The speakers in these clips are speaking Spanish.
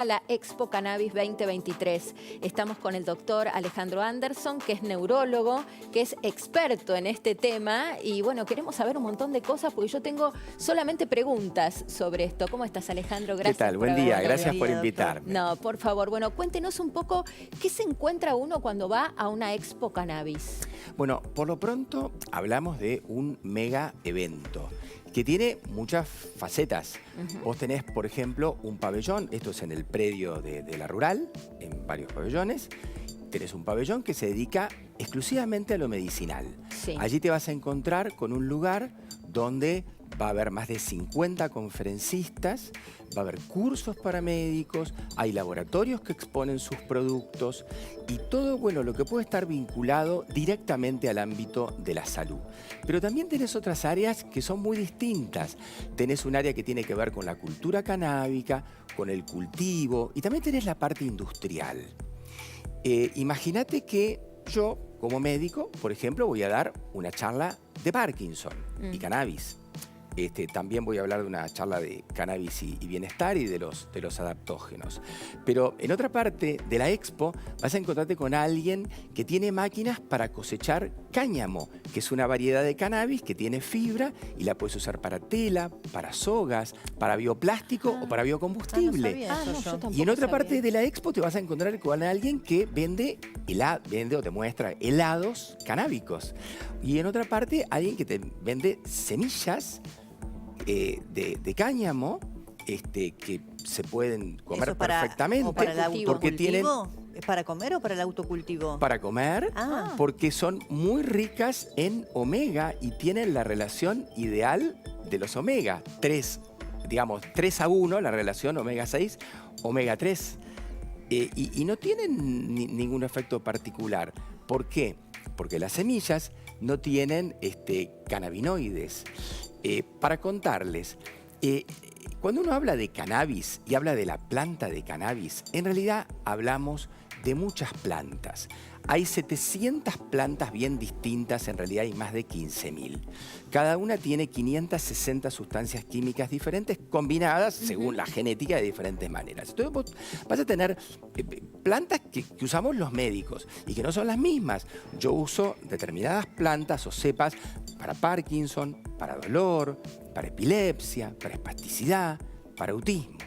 a la Expo Cannabis 2023. Estamos con el doctor Alejandro Anderson, que es neurólogo, que es experto en este tema. Y bueno, queremos saber un montón de cosas porque yo tengo solamente preguntas sobre esto. ¿Cómo estás, Alejandro? Gracias. ¿Qué tal? Buen día, gracias por invitarme. No, por favor. Bueno, cuéntenos un poco qué se encuentra uno cuando va a una Expo Cannabis. Bueno, por lo pronto hablamos de un mega evento que tiene muchas facetas. Vos tenés, por ejemplo, un pabellón, esto es en el predio de la Rural, en varios pabellones. Tenés un pabellón que se dedica exclusivamente a lo medicinal. Sí. Allí te vas a encontrar con un lugar donde va a haber más de 50 conferencistas, va a haber cursos para médicos, hay laboratorios que exponen sus productos y todo, bueno, lo que puede estar vinculado directamente al ámbito de la salud. Pero también tenés otras áreas que son muy distintas. Tenés un área que tiene que ver con la cultura canábica, con el cultivo y también tenés la parte industrial. Imagínate que yo, como médico, por ejemplo, voy a dar una charla de Parkinson y cannabis. También voy a hablar de una charla de cannabis y bienestar y de los adaptógenos. Pero en otra parte de la expo vas a encontrarte con alguien que tiene máquinas para cosechar cáñamo, que es una variedad de cannabis que tiene fibra y la puedes usar para tela, para sogas, para bioplástico o para biocombustible. Y en otra parte de la expo te vas a encontrar con alguien que vende o te muestra helados canábicos. Y en otra parte alguien que te vende semillas de cáñamo que se pueden comer perfectamente. ¿O para el autocultivo? Porque ¿Es para comer o para el autocultivo? para comer, porque son muy ricas en omega y tienen la relación ideal de los omega. 3 a 1, la relación omega 6, omega 3. Y no tienen ningún efecto particular. ¿Por qué? Porque las semillas no tienen cannabinoides. Para contarles, cuando uno habla de cannabis y habla de la planta de cannabis, en realidad hablamos de muchas plantas. Hay 700 plantas bien distintas, en realidad hay más de 15.000. Cada una tiene 560 sustancias químicas diferentes combinadas según la genética de diferentes maneras. Entonces vos vas a tener plantas que usamos los médicos y que no son las mismas. Yo uso determinadas plantas o cepas para Parkinson, para dolor, para epilepsia, para espasticidad, para autismo.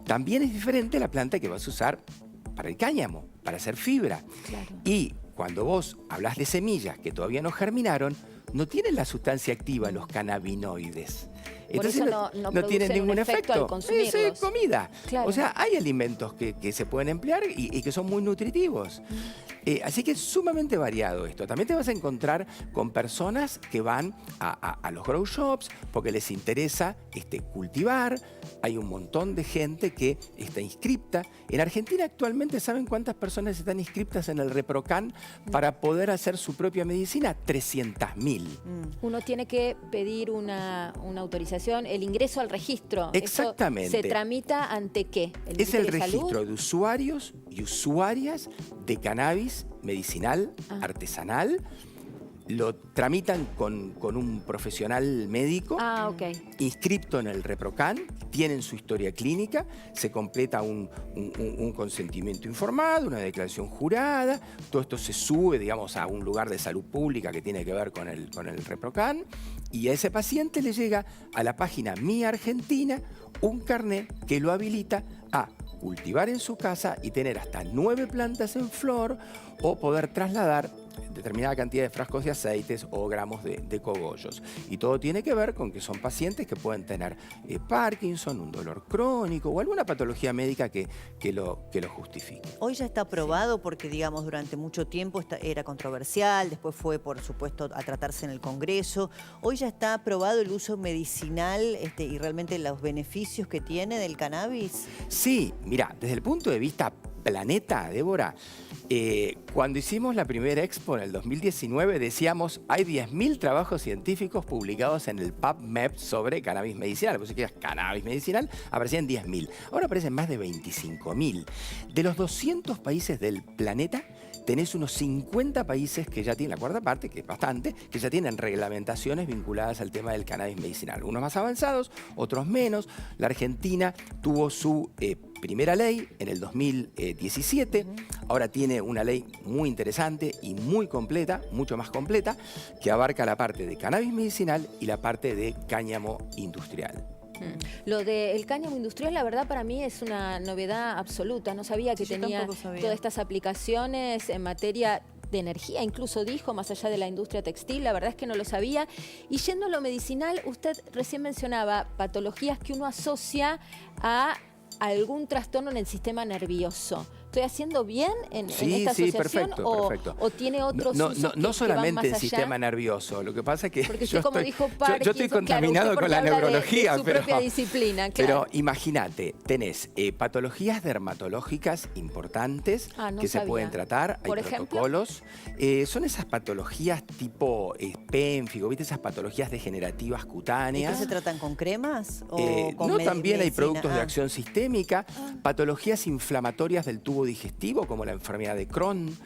También es diferente la planta que vas a usar para el cáñamo, para hacer fibra. Claro. Y cuando vos hablas de semillas que todavía no germinaron, no tienen la sustancia activa, los cannabinoides. Por Entonces eso no tienen ningún efecto. al consumirlos. Es comida. Claro. O sea, hay alimentos que se pueden emplear y que son muy nutritivos. Así que es sumamente variado esto. También te vas a encontrar con personas que van a los grow shops porque les interesa cultivar. Hay un montón de gente que está inscripta. En Argentina actualmente, ¿saben cuántas personas están inscriptas en el ReproCan para poder hacer su propia medicina? 300.000. Uno tiene que pedir una autorización, el ingreso al registro. Exactamente. ¿Eso se tramita ante qué? Es el Ministerio de Salud? registro de usuarios y usuarias de cannabis medicinal, artesanal. Lo tramitan con un profesional médico inscripto en el ReproCan, tienen su historia clínica, se completa un consentimiento informado, una declaración jurada, todo esto se sube, digamos, a un lugar de salud pública que tiene que ver con el ReproCan y a ese paciente le llega a la página Mi Argentina un carnet que lo habilita a cultivar en su casa y tener hasta 9 plantas en flor o poder trasladar determinada cantidad de frascos de aceites o gramos de cogollos. Y todo tiene que ver con que son pacientes que pueden tener Parkinson, un dolor crónico o alguna patología médica que lo justifique. Hoy ya está aprobado porque, digamos, durante mucho tiempo era controversial, después fue, por supuesto, a tratarse en el Congreso. Hoy ya está aprobado el uso medicinal y realmente los beneficios que tiene del cannabis. Sí, mira, desde el punto de vista planeta, Débora, cuando hicimos la primera expo en el 2019 decíamos hay 10.000 trabajos científicos publicados en el PubMed sobre cannabis medicinal. Pues si quieres cannabis medicinal, aparecían 10.000. Ahora aparecen más de 25.000. De los 200 países del planeta, tenés unos 50 países que ya tienen, la cuarta parte, que es bastante, que ya tienen reglamentaciones vinculadas al tema del cannabis medicinal. Unos más avanzados, otros menos. La Argentina tuvo su primera ley en el 2017. Ahora tiene una ley muy interesante y muy completa, mucho más completa, que abarca la parte de cannabis medicinal y la parte de cáñamo industrial. Lo del cáñamo industrial, la verdad, para mí es una novedad absoluta. No sabía que Sí, yo tenía tampoco sabía. todas estas aplicaciones en materia de energía, incluso dijo, más allá de la industria textil. La verdad es que no lo sabía. Y yendo a lo medicinal, usted recién mencionaba patologías que uno asocia a algún trastorno en el sistema nervioso. ¿Estoy haciendo bien en esta asociación perfecto. o tiene otros usos No que van solamente más en allá? sistema nervioso, lo que pasa es que Porque usted, como dijo yo Parkinson, estoy claro, contaminado usted con la porque habla neurología. de su propia disciplina, claro. Pero imagínate, tenés patologías dermatológicas importantes No que se sabía. pueden tratar, hay ¿Por ejemplo? protocolos. Son esas patologías tipo pénfigo, ¿viste? Esas patologías degenerativas ¿Y qué cutáneas. se tratan con cremas o con No, también hay medicina? productos de acción sistémica, patologías inflamatorias del tubo digestivo, como la enfermedad de Crohn.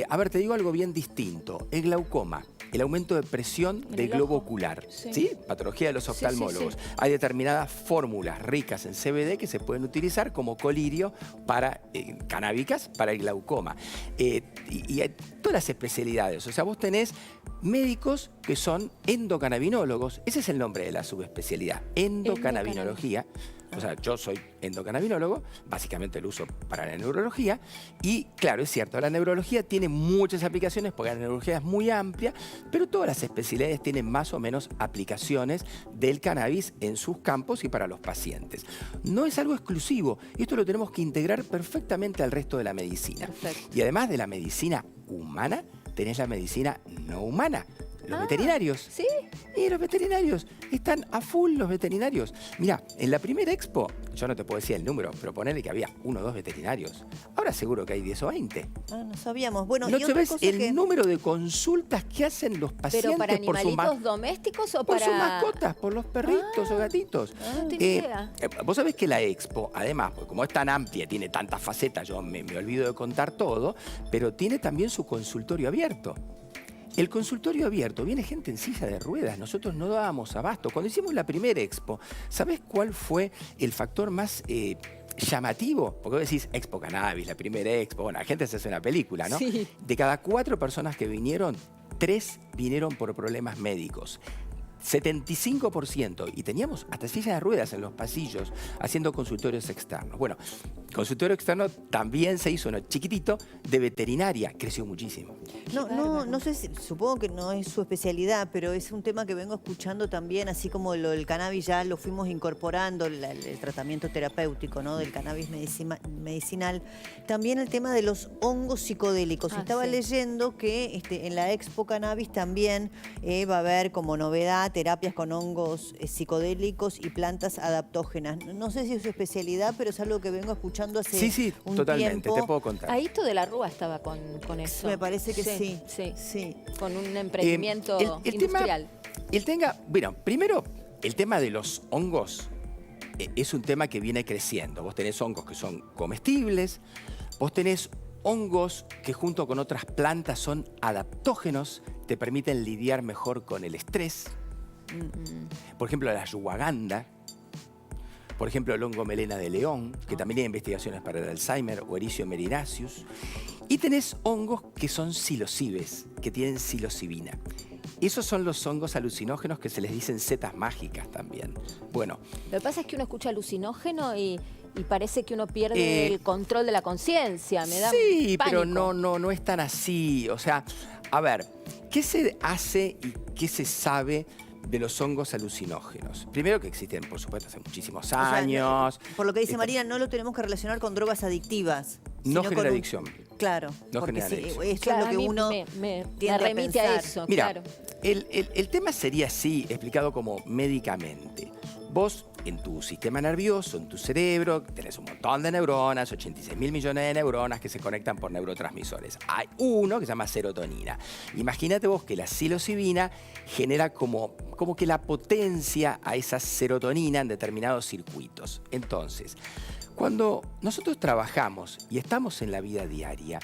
A ver, te digo algo bien distinto. El glaucoma, el aumento de presión En del el globo ojo. ocular, Sí. ¿sí? Patología de los Sí, sí, oftalmólogos. sí. Hay determinadas fórmulas ricas en CBD que se pueden utilizar como colirio para canábicas para el glaucoma. Y hay todas las especialidades. O sea, vos tenés médicos que son endocannabinólogos. Ese es el nombre de la subespecialidad, endocannabinología. O sea, yo soy endocannabinólogo, básicamente lo uso para la neurología. Y claro, es cierto, la neurología tiene muchas aplicaciones porque la neurología es muy amplia, pero todas las especialidades tienen más o menos aplicaciones del cannabis en sus campos y para los pacientes. No es algo exclusivo, esto lo tenemos que integrar perfectamente al resto de la medicina. Perfecto. Y además de la medicina humana, tenés la medicina no humana. Los veterinarios. ¿Sí? Y los veterinarios. Están a full los veterinarios. Mirá, en la primera expo, yo no te puedo decir el número, pero ponele que había 1 o 2 veterinarios. Ahora seguro que hay 10 o 20. No sabíamos. Bueno, ¿No y te otra ves cosa el que... número de consultas que hacen los pacientes ¿Pero para por sus animalitos domésticos o por para...? sus mascotas, por los perritos o gatitos? No tenía idea. Vos sabés que la expo, además, porque como es tan amplia, tiene tantas facetas, yo me olvido de contar todo, pero tiene también su consultorio abierto. El consultorio abierto, viene gente en silla de ruedas, nosotros no dábamos abasto. Cuando hicimos la primera expo, ¿sabés cuál fue el factor más llamativo? Porque vos decís Expo Cannabis, la primera expo, bueno, la gente se hace una película, ¿no? Sí. De cada 4 personas que vinieron, 3 vinieron por problemas médicos. 75%, y teníamos hasta sillas de ruedas en los pasillos haciendo consultorios externos. Bueno, consultorio externo también se hizo uno chiquitito de veterinaria, creció muchísimo. No sé si, supongo que no es su especialidad, pero es un tema que vengo escuchando también, así como el cannabis ya lo fuimos incorporando, el tratamiento terapéutico, ¿no? Del cannabis medicinal. También el tema de los hongos psicodélicos. Estaba sí. leyendo que en la Expo Cannabis también va a haber como novedad terapias con hongos psicodélicos y plantas adaptógenas. No sé si es su especialidad, pero es algo que vengo escuchando hace Sí, un totalmente, tiempo. te puedo contar. Aito de la Rúa estaba con eso. Me parece que sí. Sí. Con un emprendimiento el industrial. Bueno, primero, el tema de los hongos es un tema que viene creciendo. Vos tenés hongos que son comestibles, vos tenés hongos que junto con otras plantas son adaptógenos, te permiten lidiar mejor con el estrés. Por ejemplo, la ashwagandha. Por ejemplo, el hongo melena de león, que también hay investigaciones para el Alzheimer, o Ericio merinaceus. Y tenés hongos que son psilocibes, que tienen psilocibina. Esos son los hongos alucinógenos que se les dicen setas mágicas también. Bueno, Lo que pasa es que uno escucha alucinógeno y parece que uno pierde el control de la conciencia. Me da sí, pánico. pero no es tan así. O sea, a ver, ¿qué se hace y qué se sabe de los hongos alucinógenos? Primero que existen, por supuesto, hace muchísimos años. Por lo que dice Marina, no lo tenemos que relacionar con drogas adictivas. No sino con genera un- adicción. Claro, No porque genera adicción. eso Claro, es lo que a mí uno me tiende a remite a pensar. eso. Mira, Claro. el tema sería así, explicado como médicamente. Vos, en tu sistema nervioso, en tu cerebro, tenés un montón de neuronas, 86.000 millones de neuronas que se conectan por neurotransmisores. Hay uno que se llama serotonina. Imagínate vos que la psilocibina genera como que la potencia a esa serotonina en determinados circuitos. Entonces, cuando nosotros trabajamos y estamos en la vida diaria,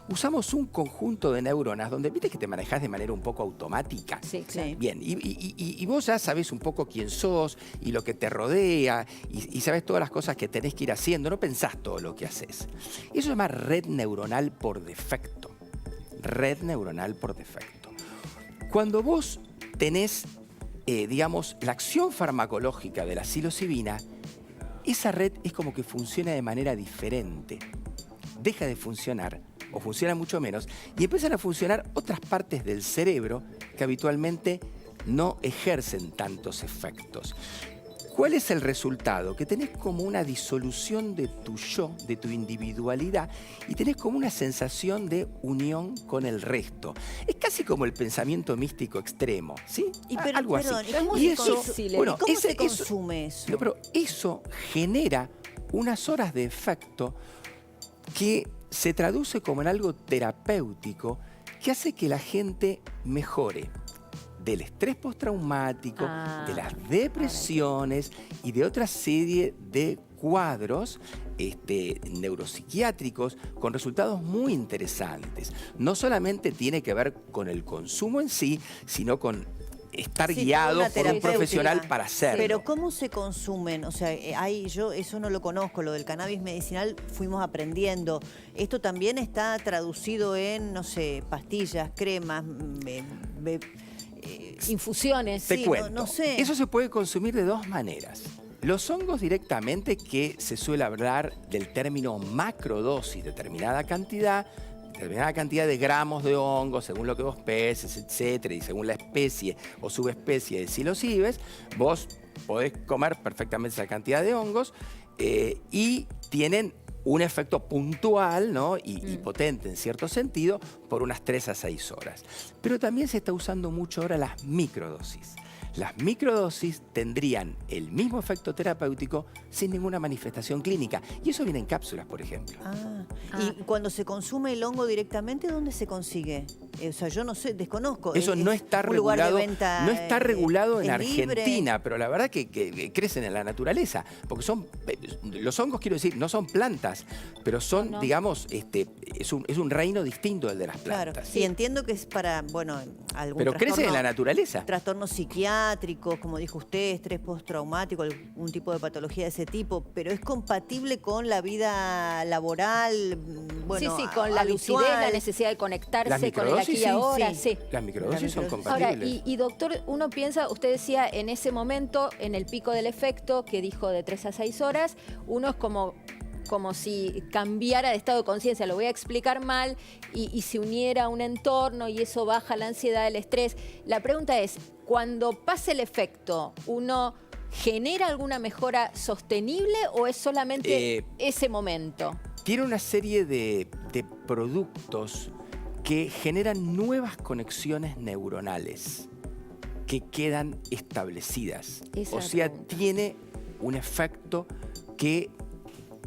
usamos un conjunto de neuronas donde viste que te manejás de manera un poco automática. Sí, claro. Sí. Bien, y vos ya sabés un poco quién sos y lo que te rodea y sabés todas las cosas que tenés que ir haciendo, no pensás todo lo que haces. Eso se llama red neuronal por defecto. Red neuronal por defecto. Cuando vos tenés, digamos, la acción farmacológica de la psilocibina, esa red es como que funciona de manera diferente. Deja de funcionar, o funciona mucho menos, y empiezan a funcionar otras partes del cerebro que habitualmente no ejercen tantos efectos. ¿Cuál es el resultado? Que tenés como una disolución de tu yo, de tu individualidad, y tenés como una sensación de unión con el resto. Es casi como el pensamiento místico extremo, ¿sí? Algo perdón, así. ¿y cómo Y se eso, consume? bueno, ¿Y cómo se eso- consume eso? no, pero eso genera unas horas de efecto que se traduce como en algo terapéutico que hace que la gente mejore del estrés postraumático, Ah, de las depresiones y de otra serie de cuadros neuropsiquiátricos con resultados muy interesantes. No solamente tiene que ver con el consumo en sí, sino con estar Sí, guiado una por un terapéutica. profesional para hacerlo. Pero ¿cómo se consumen? O sea, yo eso no lo conozco, lo del cannabis medicinal fuimos aprendiendo. Esto también está traducido en, no sé, pastillas, cremas, Infusiones. Te sí, cuento. no sé. Eso se puede consumir de dos maneras. Los hongos directamente, que se suele hablar del término macrodosis, determinada cantidad de gramos de hongos, según lo que vos peses, etcétera, y según la especie o subespecie de psilocibes, vos podés comer perfectamente esa cantidad de hongos y tienen un efecto puntual, ¿no? y potente en cierto sentido por unas 3 a 6 horas. Pero también se está usando mucho ahora las microdosis. Las microdosis tendrían el mismo efecto terapéutico sin ninguna manifestación clínica. Y eso viene en cápsulas, por ejemplo. Y cuando se consume el hongo directamente, ¿dónde se consigue? O sea, yo no sé, desconozco. Eso no está un lugar de regulado, venta, no está regulado en ¿es libre? Argentina, pero la verdad que crecen en la naturaleza, porque los hongos, quiero decir, no son plantas, pero son, No. digamos, es un reino distinto del de las Claro, plantas. sí, entiendo que es para, bueno, algún Pero crecen en la trastorno- naturaleza. trastornos psiquiátricos, como dijo usted, estrés postraumático, algún tipo de patología de ese tipo, pero es compatible con la vida laboral, bueno, sí, con la habitual. lucidez, la necesidad de conectarse Las con el aquí y microdosis, sí, ahora. sí. Sí. Las microdosis son microdosis. compatibles. Ahora, y doctor, uno piensa, usted decía en ese momento, en el pico del efecto, que dijo de 3 a 6 horas, uno es como si cambiara de estado de conciencia, lo voy a explicar mal, y se uniera a un entorno y eso baja la ansiedad, el estrés. La pregunta es, cuando pasa el efecto, ¿uno genera alguna mejora sostenible o es solamente ese momento? Tiene una serie de productos que generan nuevas conexiones neuronales que quedan establecidas. Esa O sea, pregunta. tiene un efecto que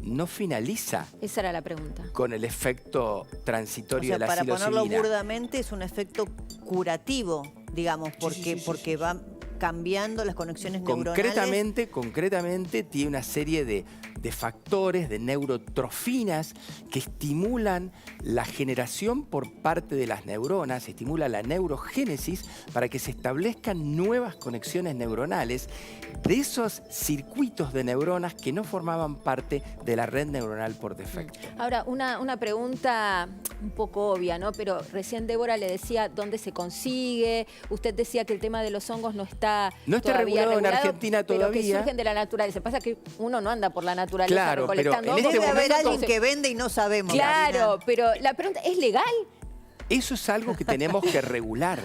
no finaliza Esa era la pregunta. con el efecto O transitorio sea, de la para ponerlo psilocibina. burdamente, es un efecto curativo, digamos, porque va cambiando las conexiones neuronales. Concretamente tiene una serie de factores, de neurotrofinas que estimulan la generación por parte de las neuronas, estimula la neurogénesis para que se establezcan nuevas conexiones neuronales de esos circuitos de neuronas que no formaban parte de la red neuronal por defecto. Ahora, una pregunta un poco obvia, ¿no? Pero recién Débora le decía dónde se consigue. Usted decía que el tema de los hongos no está regulado en Argentina pero que todavía. surgen de la naturaleza. Pasa que uno no anda por la naturaleza Claro, pero recolectando en hongos. este Debe haber momento- alguien que vende y no sabemos. Claro, Karina. pero la pregunta, ¿es legal? Eso es algo que tenemos que regular.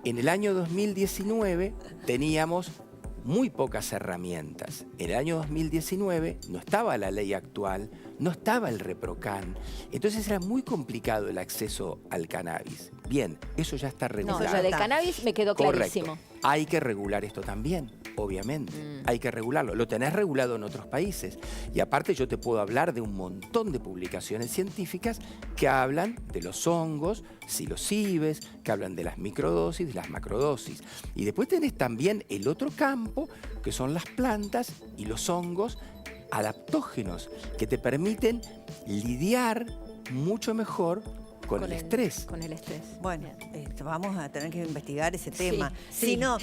En el año 2019 teníamos muy pocas herramientas. En el año 2019 no estaba la ley actual, no estaba el ReproCan. Entonces era muy complicado el acceso al cannabis. Bien, eso ya está No, regulado. lo del cannabis me quedó clarísimo. Correcto. Hay que regular esto también, obviamente. Hay que regularlo. Lo tenés regulado en otros países. Y aparte yo te puedo hablar de un montón de publicaciones científicas que hablan de los hongos, psilocibes, que hablan de las microdosis, de las macrodosis. Y después tenés también el otro campo, que son las plantas y los hongos adaptógenos, que te permiten lidiar mucho mejor con el estrés. Con el estrés. Bueno, Bien. vamos a tener que investigar ese Sí, tema. sí. Si no,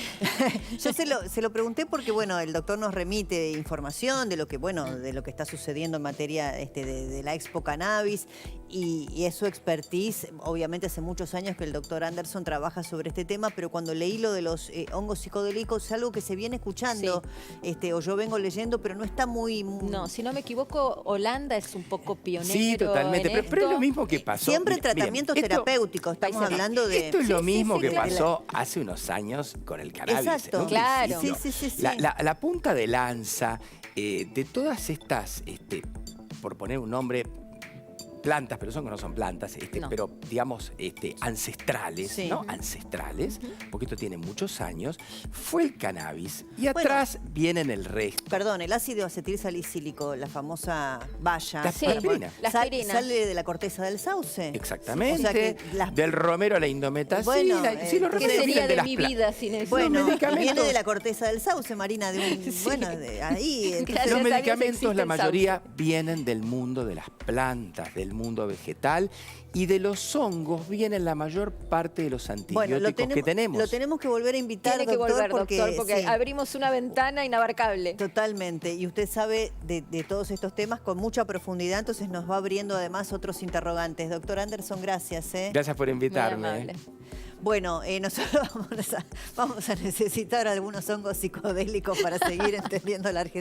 yo se lo pregunté porque, bueno, el doctor nos remite información de lo que, bueno, de lo que está sucediendo en materia de la Expo Cannabis y es su expertise. Obviamente hace muchos años que el doctor Anderson trabaja sobre este tema, pero cuando leí lo de los hongos psicodélicos es algo que se viene escuchando, o yo vengo leyendo, pero no está muy... No, si no me equivoco, Holanda es un poco pionero. Sí, totalmente. en Pero es lo esto. mismo que pasó. Siempre Miren, tratamientos esto- terapéuticos, estamos Paisano. hablando de... Esto es lo Sí, mismo sí, que sí. pasó hace unos años con el cannabis. Exacto. en un Claro. principio. Sí. La punta de lanza de todas estas, por poner un nombre, plantas, pero no son plantas, No. pero digamos ancestrales, Sí. ¿no? Ujú. Ancestrales, porque esto tiene muchos años, fue el cannabis. Y Bueno. atrás vienen el resto. Perdón, el ácido acetilsalicílico, la famosa valla. Sí, aspirina. la aspirina. Sale de la corteza del sauce. Exactamente. O sea que las- Del romero a la indometacina. Bueno, sí, los ¿qué ¿Qué remeros sería vienen de las mi pla- vida sin eso? Bueno, Los medicamentos- viene de la corteza del sauce, Marina, de un, Sí. bueno, de ahí. Entonces, Gracias Los a Dios medicamentos, existe la el mayoría vienen del mundo de las plantas, del mundo vegetal, y de los hongos vienen la mayor parte de los antibióticos que tenemos. Lo tenemos que volver a invitar, Tiene que doctor, volver, doctor, porque sí, abrimos una ventana inabarcable. totalmente. Y usted sabe de todos estos temas con mucha profundidad, entonces nos va abriendo además otros interrogantes. Doctor Anderson, gracias. Gracias por Muy invitarme. amable. Bueno, nosotros vamos a necesitar algunos hongos psicodélicos para seguir entendiendo la Argentina.